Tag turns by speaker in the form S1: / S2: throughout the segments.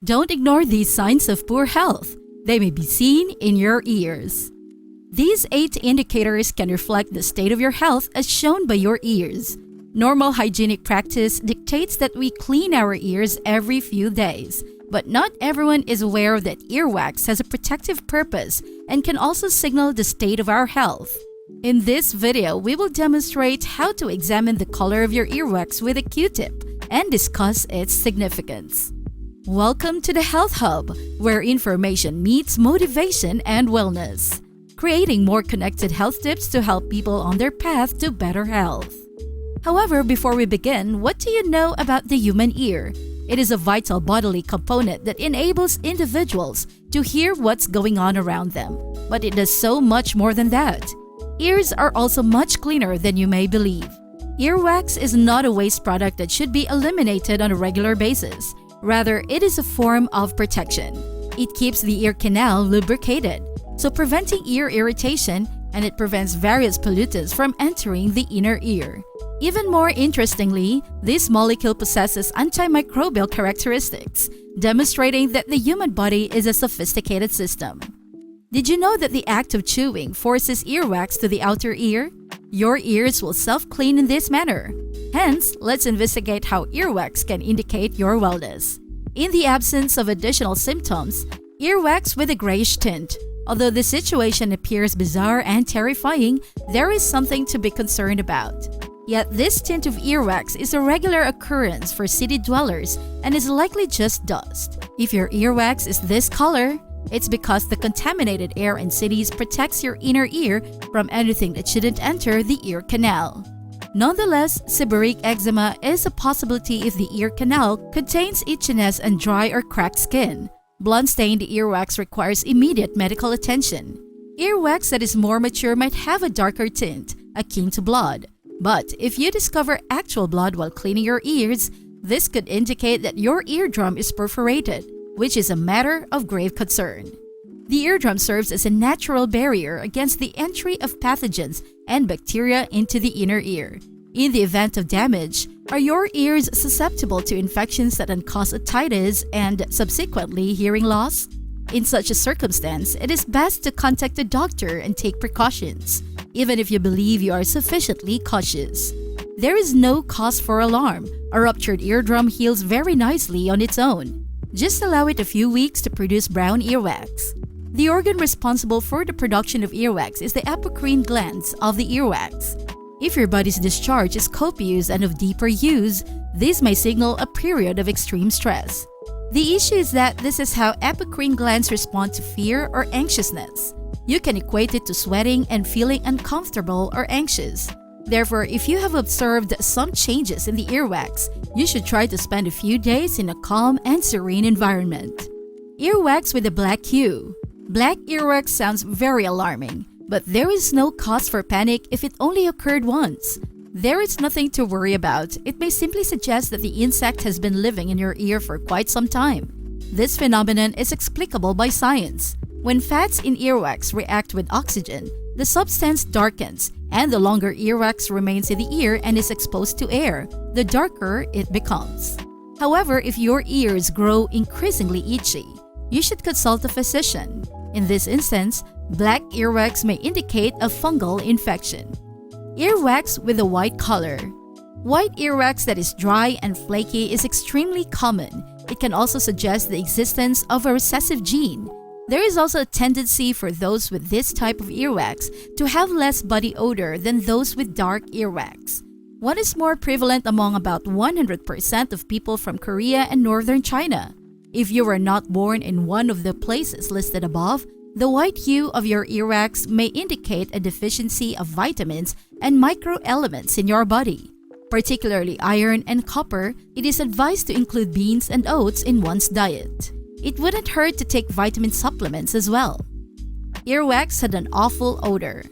S1: Don't ignore these signs of poor health. They may be seen in your ears. These 8 indicators can reflect the state of your health as shown by your ears. Normal hygienic practice dictates that we clean our ears every few days, but not everyone is aware that earwax has a protective purpose and can also signal the state of our health. In this video, we will demonstrate how to examine the color of your earwax with a Q-tip and discuss its significance. Welcome to the Health Hub, where information meets motivation and wellness, creating more connected health tips to help people on their path to better health. However, before we begin, what do you know about the human ear? It is a vital bodily component that enables individuals to hear what's going on around them. But it does so much more than that. Ears are also much cleaner than you may believe. Earwax is not a waste product that should be eliminated on a regular basis. Rather, it is a form of protection. It keeps the ear canal lubricated, so preventing ear irritation, and it prevents various pollutants from entering the inner ear. Even more interestingly, this molecule possesses antimicrobial characteristics, demonstrating that the human body is a sophisticated system. Did you know that the act of chewing forces earwax to the outer ear? Your ears will self-clean in this manner. Hence, let's investigate how earwax can indicate your wellness. In the absence of additional symptoms, earwax with a grayish tint. Although the situation appears bizarre and terrifying, there is something to be concerned about. Yet this tint of earwax is a regular occurrence for city dwellers and is likely just dust. If your earwax is this color, it's because the contaminated air in cities protects your inner ear from anything that shouldn't enter the ear canal. Nonetheless, seborrheic eczema is a possibility if the ear canal contains itchiness and dry or cracked skin. Blood-stained earwax requires immediate medical attention. Earwax that is more mature might have a darker tint, akin to blood. But if you discover actual blood while cleaning your ears, this could indicate that your eardrum is perforated, which is a matter of grave concern. The eardrum serves as a natural barrier against the entry of pathogens and bacteria into the inner ear. In the event of damage, are your ears susceptible to infections that can cause otitis and subsequently hearing loss? In such a circumstance, it is best to contact a doctor and take precautions, even if you believe you are sufficiently cautious. There is no cause for alarm. A ruptured eardrum heals very nicely on its own. Just allow it a few weeks to produce brown earwax. The organ responsible for the production of earwax is the apocrine glands of the earwax. If your body's discharge is copious and of deeper hues, this may signal a period of extreme stress. The issue is that this is how apocrine glands respond to fear or anxiousness. You can equate it to sweating and feeling uncomfortable or anxious. Therefore, if you have observed some changes in the earwax, you should try to spend a few days in a calm and serene environment. Earwax with a black hue. Black earwax sounds very alarming, but there is no cause for panic if it only occurred once. There is nothing to worry about. It may simply suggest that the insect has been living in your ear for quite some time. This phenomenon is explicable by science. When fats in earwax react with oxygen, the substance darkens, and the longer earwax remains in the ear and is exposed to air, the darker it becomes. However, if your ears grow increasingly itchy, you should consult a physician. In this instance, black earwax may indicate a fungal infection. Earwax with a white color. White earwax that is dry and flaky is extremely common. It can also suggest the existence of a recessive gene. There is also a tendency for those with this type of earwax to have less body odor than those with dark earwax. One is more prevalent among about 100% of people from Korea and northern China. If you were not born in one of the places listed above, the white hue of your earwax may indicate a deficiency of vitamins and microelements in your body. Particularly iron and copper, it is advised to include beans and oats in one's diet. It wouldn't hurt to take vitamin supplements as well. Earwax had an awful odor.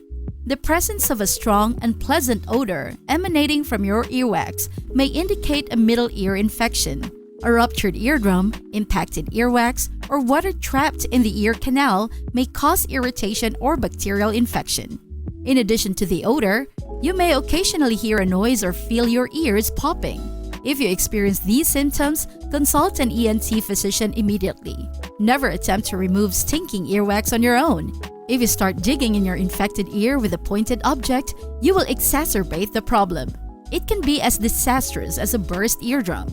S1: The presence of a strong, unpleasant odor emanating from your earwax may indicate a middle ear infection. A ruptured eardrum, impacted earwax, or water trapped in the ear canal may cause irritation or bacterial infection. In addition to the odor, you may occasionally hear a noise or feel your ears popping. If you experience these symptoms, consult an ENT physician immediately. Never attempt to remove stinking earwax on your own. If you start digging in your infected ear with a pointed object, you will exacerbate the problem. It can be as disastrous as a burst eardrum.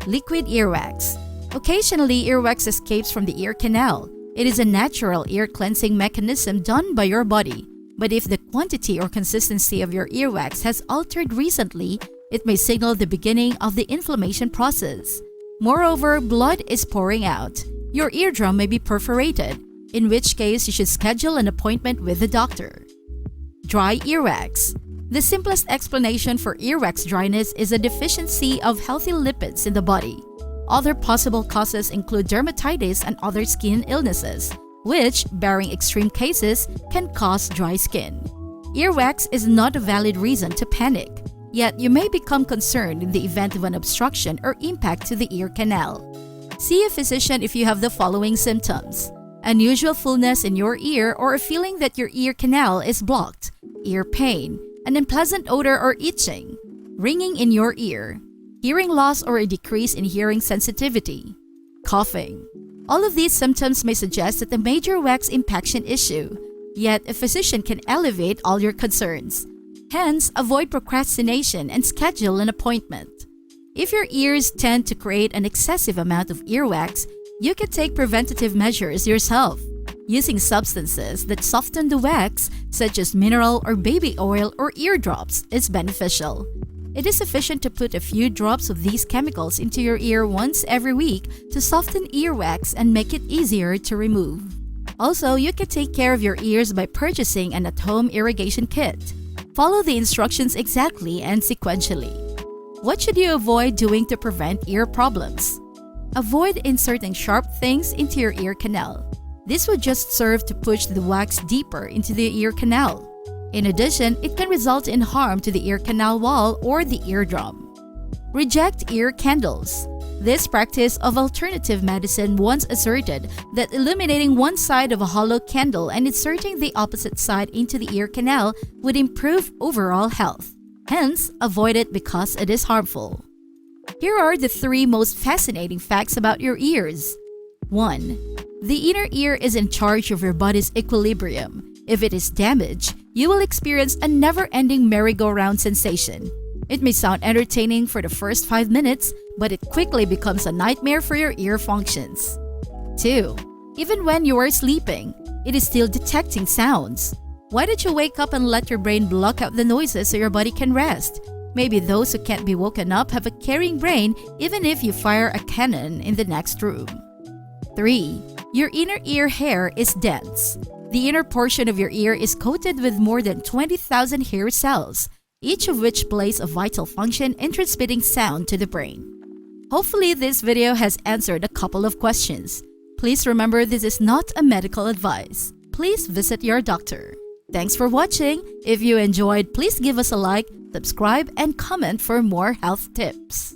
S1: Liquid earwax. Occasionally, earwax escapes from the ear canal. It is a natural ear cleansing mechanism done by your body. But if the quantity or consistency of your earwax has altered recently, it may signal the beginning of the inflammation process. Moreover, blood is pouring out. Your eardrum may be perforated, in which case you should schedule an appointment with the doctor. Dry earwax. The simplest explanation for earwax dryness is a deficiency of healthy lipids in the body. Other possible causes include dermatitis and other skin illnesses, which, barring extreme cases, can cause dry skin. Earwax is not a valid reason to panic, yet you may become concerned in the event of an obstruction or impact to the ear canal. See a physician if you have the following symptoms: unusual fullness in your ear or a feeling that your ear canal is blocked, ear pain, an unpleasant odor or itching, ringing in your ear, hearing loss or a decrease in hearing sensitivity, coughing. All of these symptoms may suggest that a major wax impaction issue, yet a physician can alleviate all your concerns. Hence, avoid procrastination and schedule an appointment. If your ears tend to create an excessive amount of earwax, you can take preventative measures yourself. Using substances that soften the wax, such as mineral or baby oil or ear drops, is beneficial. It is sufficient to put a few drops of these chemicals into your ear once every week to soften earwax and make it easier to remove. Also, you can take care of your ears by purchasing an at-home irrigation kit. Follow the instructions exactly and sequentially. What should you avoid doing to prevent ear problems? Avoid inserting sharp things into your ear canal. This would just serve to push the wax deeper into the ear canal. In addition, it can result in harm to the ear canal wall or the eardrum. Reject ear candles. This practice of alternative medicine once asserted that illuminating one side of a hollow candle and inserting the opposite side into the ear canal would improve overall health. Hence, avoid it because it is harmful. Here are the 3 most fascinating facts about your ears. 1. The inner ear is in charge of your body's equilibrium. If it is damaged, you will experience a never-ending merry-go-round sensation. It may sound entertaining for the first 5 minutes, but it quickly becomes a nightmare for your ear functions. 2. Even when you are sleeping, it is still detecting sounds. Why don't you wake up and let your brain block out the noises so your body can rest? Maybe those who can't be woken up have a caring brain even if you fire a cannon in the next room. 3. Your inner ear hair is dense. The inner portion of your ear is coated with more than 20,000 hair cells, each of which plays a vital function in transmitting sound to the brain. Hopefully, this video has answered a couple of questions. Please remember, this is not a medical advice. Please visit your doctor. Thanks for watching. If you enjoyed, please give us a like, subscribe, and comment for more health tips.